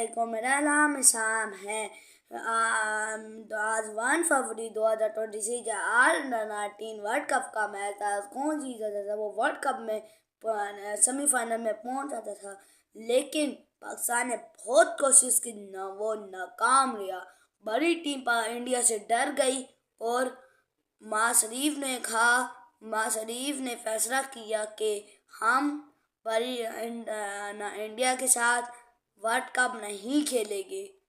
को मेरा नाम इसाम है। आज 1 फरवरी 2026 का अंडर-19 वर्ल्ड कप का मैच था। कौन जीता था? वो वर्ल्ड कप में सेमीफाइनल में पहुंचा था, लेकिन पाकिस्तान ने बहुत कोशिश की, वो नाकाम रहा। बड़ी टीम इंडिया से डर गई और माँ शरीफ ने फैसला किया कि हम बड़ी इंडिया के साथ वर्ल्ड कप नहीं खेलेंगे।